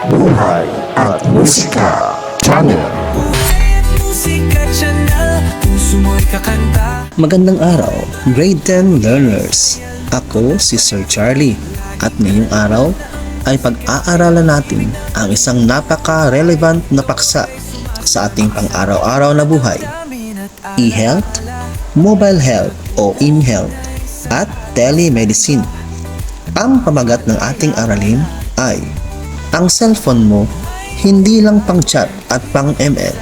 Buhay at Musika Channel. Magandang araw, Grade 10 learners. Ako si Sir Charlie at ngayong araw ay pag-aaralan natin ang isang napaka-relevant na paksa sa ating pang-araw-araw na buhay. E-health, mobile health o in-health at telemedicine. Ang pamagat ng ating aralin ay ang cellphone mo hindi lang pang chat at pang ML.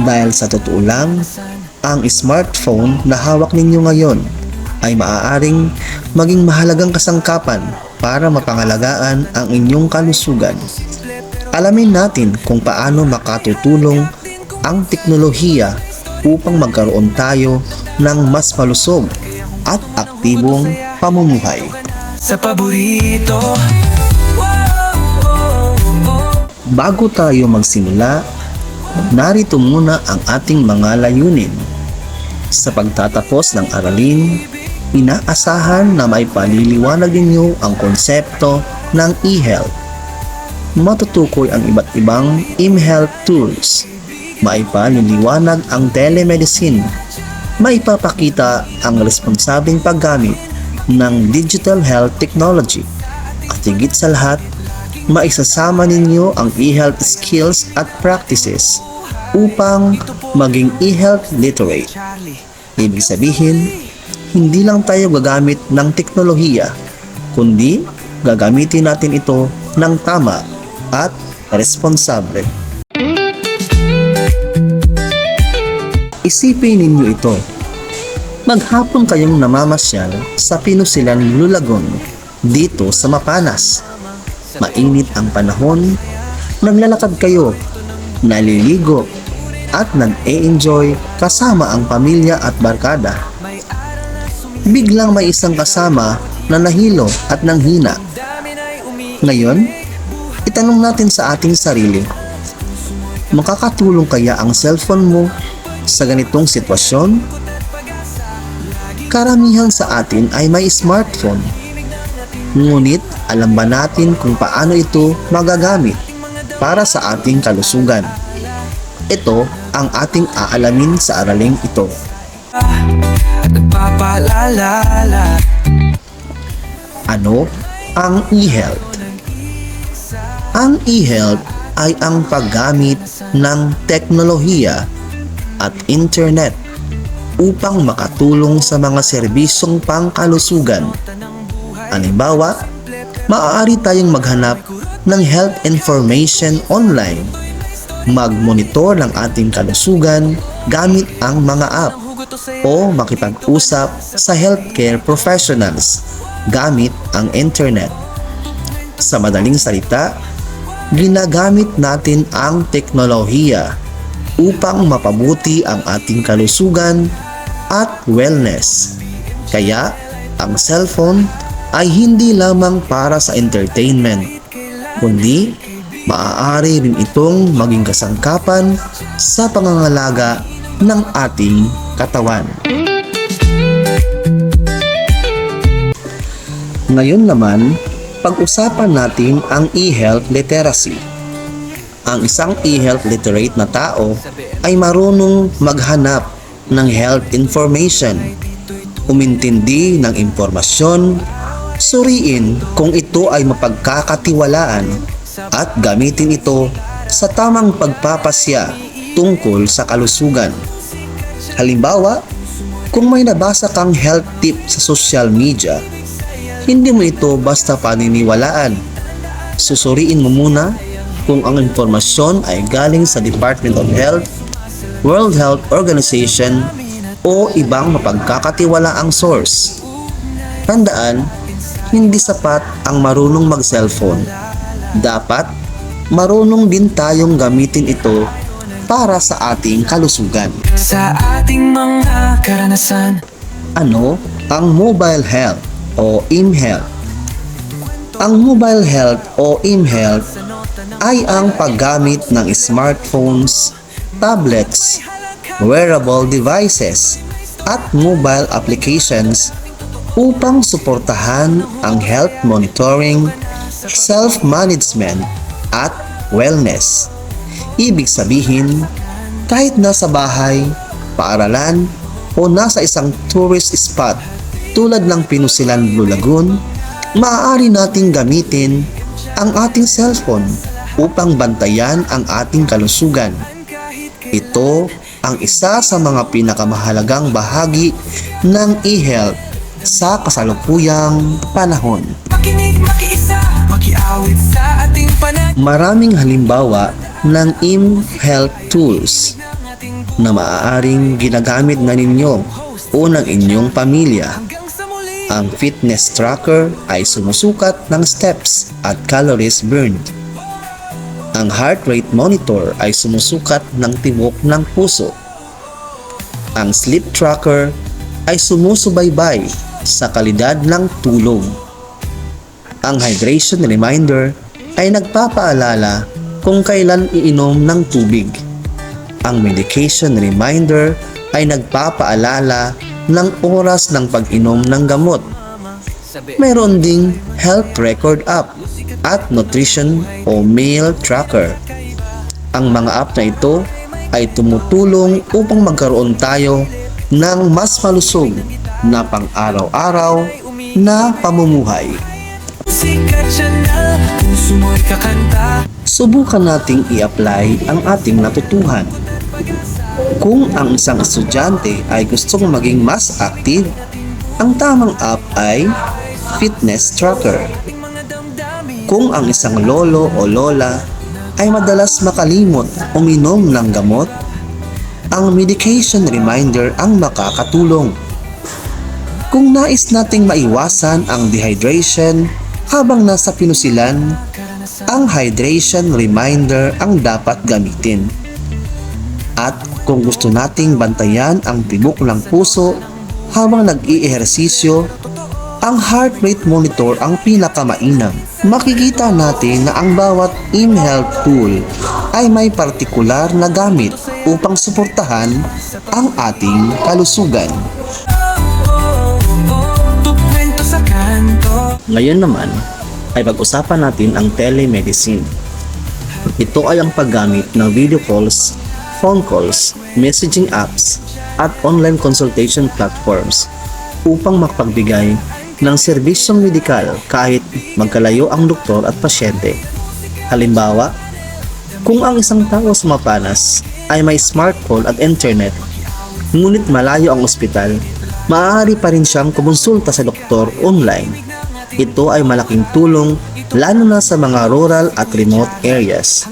Dahil sa totoo lang, ang smartphone na hawak ninyo ngayon ay maaaring maging mahalagang kasangkapan para mapangalagaan ang inyong kalusugan. Alamin natin kung paano makatutulong ang teknolohiya upang magkaroon tayo ng mas malusog at aktibong pamumuhay. Sa paborito. Bago tayo magsimula, narito muna ang ating mga layunin. Sa pagtatapos ng aralin, inaasahan na may paliliwanag ninyo ang konsepto ng e-health. Matutukoy ang iba't ibang e-health tools. Maipaliliwanag ang telemedicine. Maipapakita ang responsabling paggamit ng digital health technology. At higit sa lahat, maisasama ninyo ang e-health skills at practices upang maging e-health literate. Ibig sabihin, hindi lang tayo gagamit ng teknolohiya, kundi gagamitin natin ito ng tama at responsable. Isipin ninyo ito. Maghapon kayong namamasyal sa Pinusilan, Lulagon, dito sa Mapanas. Mainit ang panahon, naglalakad kayo, naliligo, at nag-e-enjoy kasama ang pamilya at barkada. Biglang may isang kasama na nahilo at nanghina. Ngayon, itanong natin sa ating sarili, makakatulong kaya ang cellphone mo sa ganitong sitwasyon? Karamihan sa atin ay may smartphone. Ngunit alam ba natin kung paano ito magagamit para sa ating kalusugan? Ito ang ating aalamin sa araling ito. Ano ang e-health? Ang e-health ay ang paggamit ng teknolohiya at internet upang makatulong sa mga serbisyong pangkalusugan. Halimbawa, maaari tayong maghanap ng health information online, mag-monitor ng ating kalusugan gamit ang mga app, o makipag-usap sa healthcare professionals gamit ang internet. Sa madaling salita, ginagamit natin ang teknolohiya upang mapabuti ang ating kalusugan at wellness. Kaya, ang cellphone ay hindi lamang para sa entertainment, kundi maaari rin itong maging kasangkapan sa pangangalaga ng ating katawan. Ngayon naman, pag-usapan natin ang e-health literacy. Ang isang e-health literate na tao ay marunong maghanap ng health information, umintindi ng impormasyon, suriin kung ito ay mapagkakatiwalaan at gamitin ito sa tamang pagpapasya tungkol sa kalusugan. Halimbawa, kung may nabasa kang health tip sa social media, hindi mo ito basta paniniwalaan. Susuriin mo muna kung ang impormasyon ay galing sa Department of Health, World Health Organization o ibang mapagkakatiwalaang source. Tandaan, hindi sapat ang marunong mag-cellphone. Dapat marunong din tayong gamitin ito para sa ating kalusugan. Sa ating mga karanasan. Ano ang mobile health o in-health? Ang mobile health o in-health ay ang paggamit ng smartphones, tablets, wearable devices, at mobile applications upang suportahan ang health monitoring, self-management, at wellness. Ibig sabihin, kahit nasa bahay, paaralan, o nasa isang tourist spot tulad ng Pinusilan Blue Lagoon, maaari nating gamitin ang ating cellphone upang bantayan ang ating kalusugan. Ito ang isa sa mga pinakamahalagang bahagi ng e-health sa kasalukuyang panahon. Makinig, makiisa, makiawit sa ating Maraming halimbawa ng e-health tools na maaaring ginagamit na ninyo o ng inyong pamilya. hanggang sa muli. Ang fitness tracker ay sumusukat ng steps at calories burned. Ang heart rate monitor ay sumusukat ng tibok ng puso. Ang sleep tracker ay sumusubaybay sa kalidad ng tulog. Ang hydration reminder ay nagpapaalala kung kailan iinom ng tubig. Ang medication reminder ay nagpapaalala ng oras ng pag-inom ng gamot. Mayroon ding health record app at nutrition o meal tracker. Ang mga app na ito ay tumutulong upang magkaroon tayo ng mas malusog na pang-araw-araw na pamumuhay. Sikat Channel, puso mo'y kakanta. Subukan nating i-apply ang ating natutuhan. Kung ang isang estudyante ay gustong maging mas active, ang tamang app ay fitness tracker. Kung ang isang lolo o lola ay madalas makalimot uminom ng gamot, ang medication reminder ang makakatulong. Kung nais nating maiwasan ang dehydration habang nasa pinusilan, ang hydration reminder ang dapat gamitin. At kung gusto nating bantayan ang tibok ng puso habang nag-iihersisyo, ang heart rate monitor ang pinakamainam. Makikita natin na ang bawat e-health tool ay may partikular na gamit upang suportahan ang ating kalusugan. Tukwento sa kanto. Ngayon naman ay pag-usapan natin ang telemedicine. Ito ay ang paggamit ng video calls, phone calls, messaging apps, at online consultation platforms upang makapagbigay ng serbisyong medikal kahit magkalayo ang doktor at pasyente. Halimbawa, kung ang isang tao sa Mapanas ay may smartphone at internet, ngunit malayo ang ospital, maaari pa rin siyang kumonsulta sa doktor online. Ito ay malaking tulong lalo na sa mga rural at remote areas.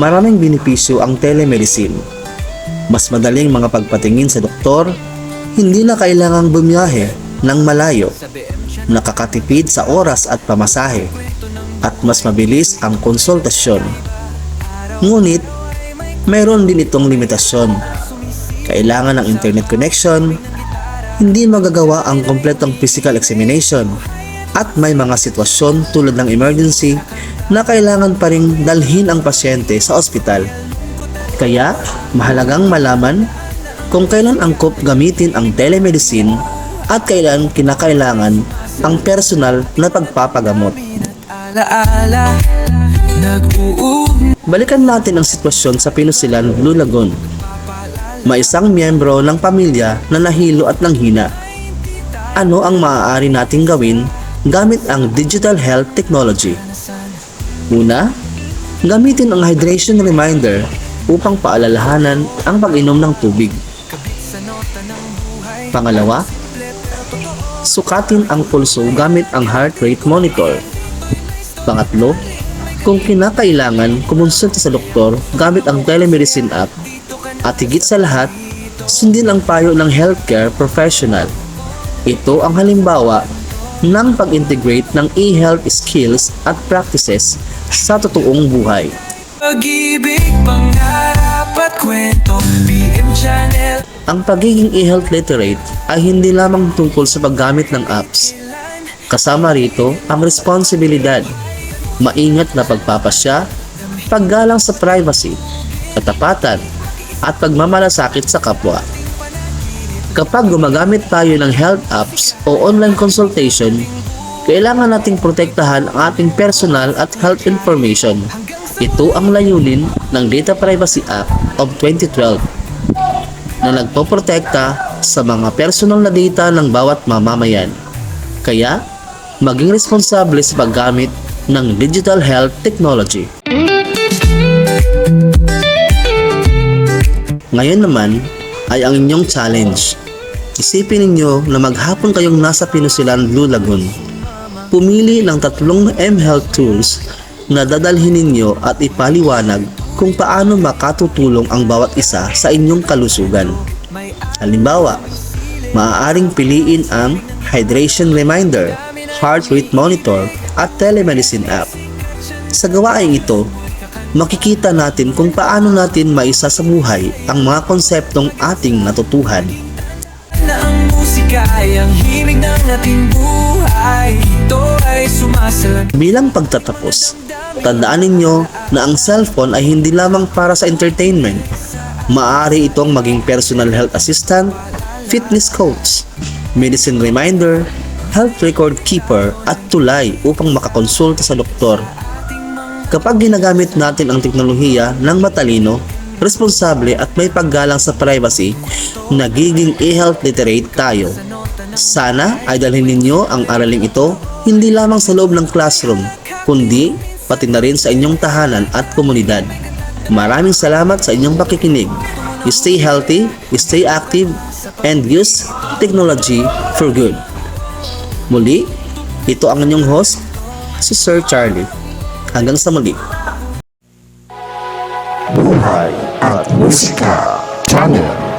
Maraming benepisyo ang telemedicine. Mas madaling mga pagpatingin sa doktor, hindi na kailangang bumiyahe ng malayo, nakakatipid sa oras at pamasahe, at mas mabilis ang konsultasyon. Ngunit, mayroon din itong limitasyon. Kailangan ng internet connection, hindi magagawa ang kompletong physical examination, at may mga sitwasyon tulad ng emergency na kailangan pa ring dalhin ang pasyente sa ospital. Kaya, mahalagang malaman kung kailan angkop gamitin ang telemedicine at kailan kinakailangan ang personal na pagpapagamot. Alaala, nag-uug. Balikan natin ang sitwasyon sa Pinusilan Blue Lagoon. May isang miyembro ng pamilya na nahilo at nanghina. Ano ang maaari nating gawin gamit ang digital health technology? Una, gamitin ang hydration reminder upang paalalahanan ang pag-inom ng tubig. Pangalawa, sukatin ang pulso gamit ang heart rate monitor. Pangatlo, kung kinakailangan, kumonsulta sa doktor gamit ang telemedicine app. At higit sa lahat, sundin ang payo ng healthcare professional. Ito ang halimbawa ng pag-integrate ng e-health skills at practices sa totoong buhay. Pag-ibig, pangarap at kwento. PM Channel. Ang pagiging e-health literate ay hindi lamang tungkol sa paggamit ng apps. Kasama rito ang responsibilidad, maingat na pagpapasya, paggalang sa privacy, katapatan, at pagmamalasakit sa kapwa. Kapag gumagamit tayo ng health apps o online consultation, kailangan nating protektahan ang ating personal at health information. Ito ang layunin ng Data Privacy Act of 2012 na nagpoprotekta sa mga personal na data ng bawat mamamayan. Kaya, maging responsable sa paggamit ng digital health technology. Ngayon naman ay ang inyong challenge. Isipin ninyo na maghapon kayong nasa Pinusilan Blue Lagoon. Pumili ng 3 mHealth tools na dadalhin ninyo at ipaliwanag kung paano makatutulong ang bawat isa sa inyong kalusugan. Halimbawa, maaaring piliin ang Hydration Reminder, Heart Rate Monitor at Telemedicine app. Sa gawain ito, makikita natin kung paano natin maisa sa buhay ang mga konseptong ating natutuhan. Na ang musika ay ang himig ng ating buhay. Ito ay sumasalang. Bilang pagtatapos, tandaan ninyo na ang cellphone ay hindi lamang para sa entertainment. Maaari itong maging personal health assistant, fitness coach, medicine reminder, health record keeper at tulay upang makakonsulta sa doktor. Kapag ginagamit natin ang teknolohiya ng matalino, responsable at may paggalang sa privacy, nagiging e-health literate tayo. Sana ay dalhin ninyo ang araling ito hindi lamang sa loob ng classroom, kundi pati na rin sa inyong tahanan at komunidad. Maraming salamat sa inyong pakikinig. Stay healthy, stay active, and use technology for good. Muli, ito ang inyong host, si Sir Charlie. Hanggang sa muli. Buhay at Musika Channel.